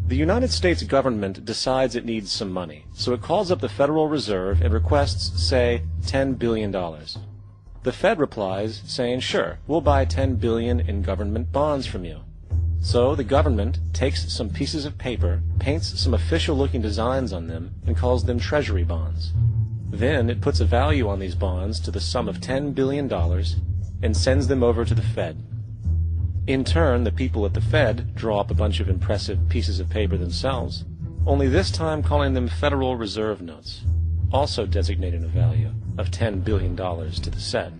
The United States government decides it needs some money, so it calls up the Federal Reserve and requests, say, $10 billion. The Fed replies saying, sure, we'll buy $10 billion in government bonds from you. So the government takes some pieces of paper, paints some official-looking designs on them, and calls them treasury bonds. Then it puts a value on these bonds to the sum of $10 billion and sends them over to the Fed. In turn, the people at the Fed draw up a bunch of impressive pieces of paper themselves, only this time calling them Federal Reserve notes, also designating a value of $10 billion to the Fed.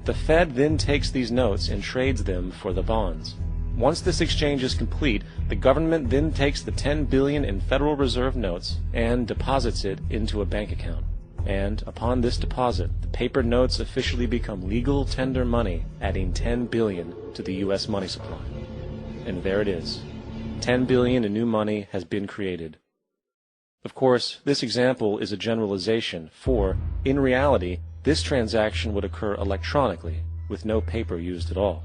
The Fed then takes these notes and trades them for the bonds. Once this exchange is complete, the government then takes the $10 billion in Federal Reserve notes and deposits it into a bank account. And upon this deposit, the paper notes officially become legal tender money, adding $10 billion to the U.S. money supply. And there it is. $10 billion in new money has been created. Of course, this example is a generalization, for, in reality, this transaction would occur electronically, with no paper used at all.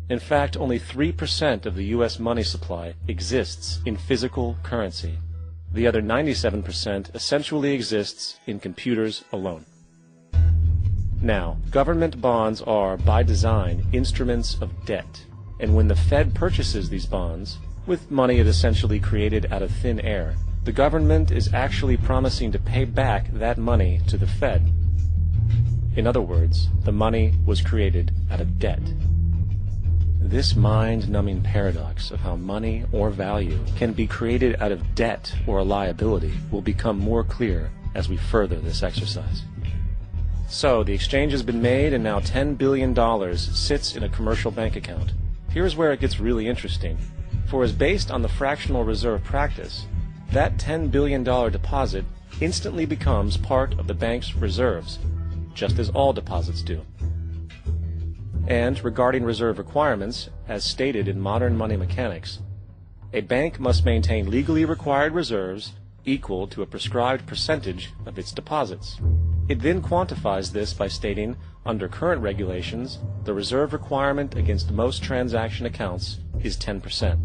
In fact, only 3% of the U.S. money supply exists in physical currency. The other 97% essentially exists in computers alone. Now, government bonds are, by design, instruments of debt, and when the Fed purchases these bonds, with money it essentially created out of thin air, the government is actually promising to pay back that money to the Fed. In other words, the money was created out of debt. This mind-numbing paradox of how money or value can be created out of debt or a liability will become more clear as we further this exercise. So, the exchange has been made and now $10 billion sits in a commercial bank account. Here's where it gets really interesting. For as based on the fractional reserve practice, that $10 billion deposit instantly becomes part of the bank's reserves, just as all deposits do. And regarding reserve requirements, as stated in modern money mechanics, a bank must maintain legally required reserves equal to a prescribed percentage of its deposits. It then quantifies this by stating, under current regulations, the reserve requirement against most transaction accounts is 10%.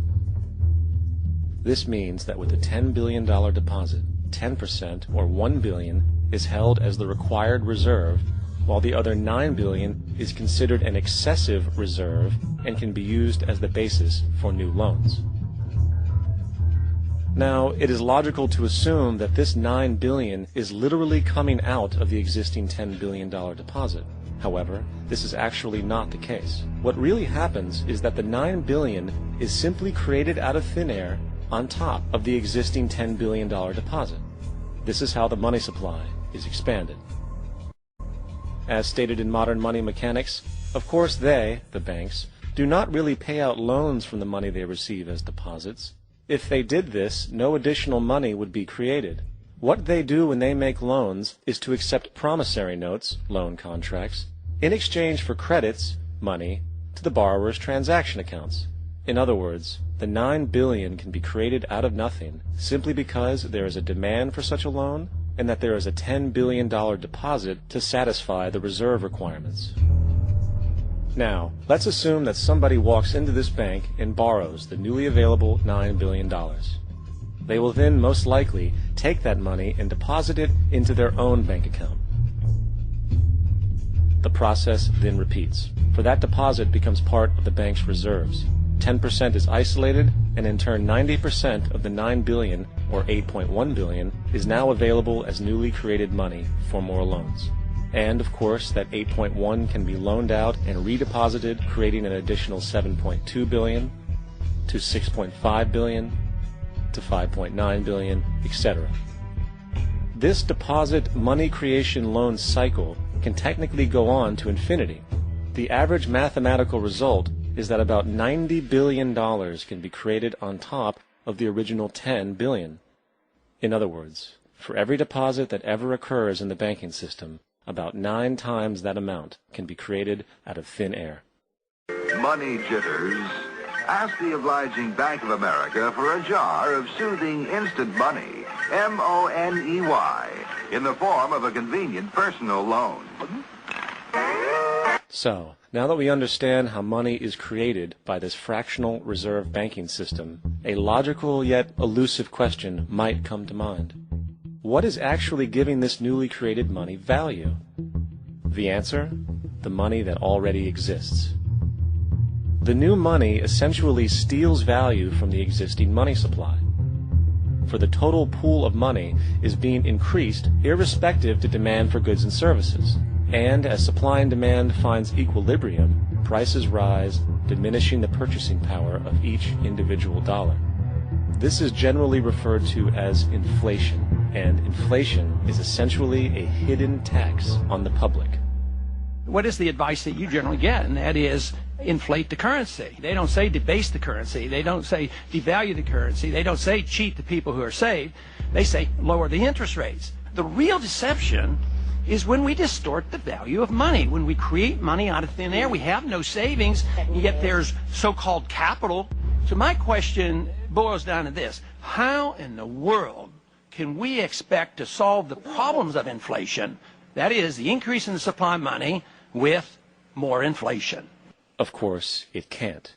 This means that with a $10 billion deposit, 10%, or $1 billion, is held as the required reserve, while the other $9 billion is considered an excessive reserve and can be used as the basis for new loans. Now, it is logical to assume that this $9 billion is literally coming out of the existing $10 billion deposit. However, this is actually not the case. What really happens is that the $9 billion is simply created out of thin air on top of the existing $10 billion deposit. This is how the money supply is expanded. As stated in modern money mechanics, of course they, the banks, do not really pay out loans from the money they receive as deposits. If they did this, no additional money would be created. What they do when they make loans is to accept promissory notes, loan contracts, in exchange for credits, money, to the borrower's transaction accounts. In other words, the $9 billion can be created out of nothing simply because there is a demand for such a loan and that there is a $10 billion deposit to satisfy the reserve requirements. Now, let's assume that somebody walks into this bank and borrows the newly available $9 billion. They will then most likely take that money and deposit it into their own bank account. The process then repeats, for that deposit becomes part of the bank's reserves. 10% is isolated, and in turn 90% of the $9 billion, or $8.1 billion, is now available as newly created money for more loans. And, of course, that 8.1 can be loaned out and redeposited, creating an additional 7.2 billion, to 6.5 billion, to 5.9 billion, etc. This deposit money creation loan cycle can technically go on to infinity. The average mathematical result is that about $90 billion can be created on top of the original $10 billion. In other words, for every deposit that ever occurs in the banking system, about 9 times that amount can be created out of thin air. Money jitters? Ask the obliging Bank of America for a jar of soothing instant money, M-O-N-E-Y, in the form of a convenient personal loan. So, now that we understand how money is created by this fractional reserve banking system, a logical yet elusive question might come to mind. What is actually giving this newly created money value? The answer? The money that already exists. The new money essentially steals value from the existing money supply. For the total pool of money is being increased irrespective to demand for goods and services. And as supply and demand finds equilibrium, prices rise, diminishing the purchasing power of each individual dollar. This is generally referred to as inflation, and inflation is essentially a hidden tax on the public. What is the advice that you generally get? And that is, inflate the currency. They don't say debase the currency. They don't say devalue the currency. They don't say cheat the people who are saved. They say lower the interest rates. The real deception is when we distort the value of money. When we create money out of thin air, we have no savings, and yet there's so-called capital. So my question boils down to this: how in the world can we expect to solve the problems of inflation, that is, the increase in the supply of money, with more inflation? Of course, it can't.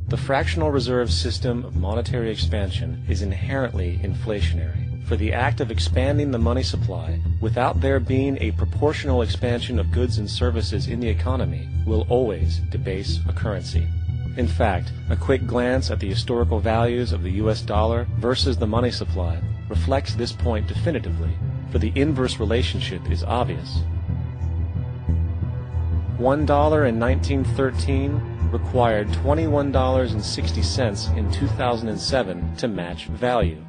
The fractional reserve system of monetary expansion is inherently inflationary. For the act of expanding the money supply, without there being a proportional expansion of goods and services in the economy, will always debase a currency. In fact, a quick glance at the historical values of the US dollar versus the money supply reflects this point definitively, for the inverse relationship is obvious. $1 in 1913 required $21.60 in 2007 to match value.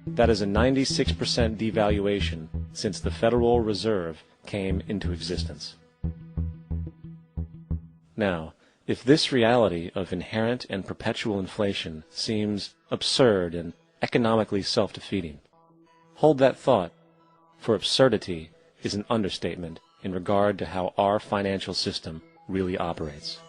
That is a 96% devaluation since the Federal Reserve came into existence. Now, if this reality of inherent and perpetual inflation seems absurd and economically self-defeating, hold that thought, for absurdity is an understatement in regard to how our financial system really operates.